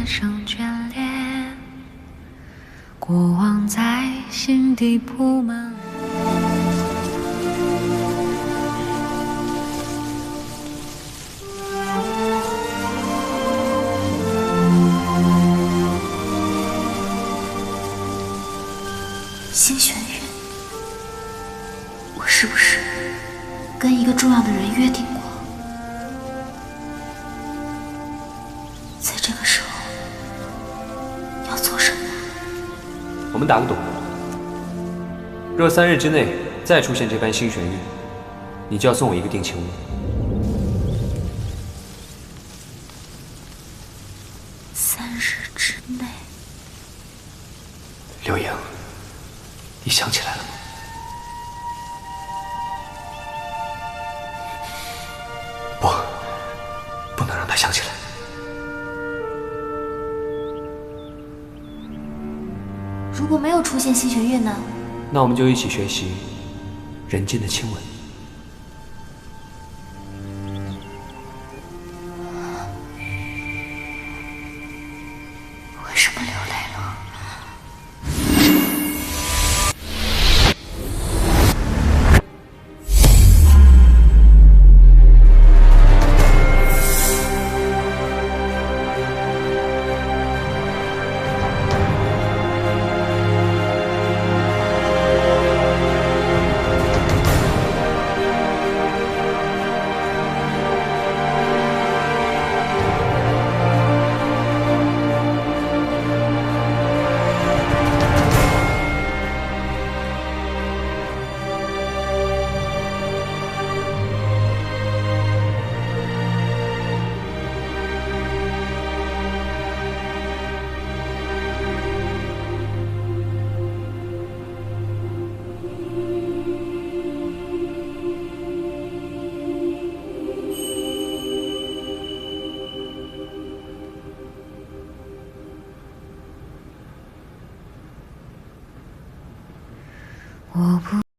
上眷恋，过往在心底铺满。星璇玥，我是不是跟一个重要的人约定过，在这个时候要做什么？我们打个赌，若3日之内再出现这般星璇玥，你就要送我一个定情物。3日之内。刘莹，你想起来了吗？不能让他想起来。如果没有出现星璇玥呢？那我们就一起学习人间的亲吻。为什么流泪了？我不。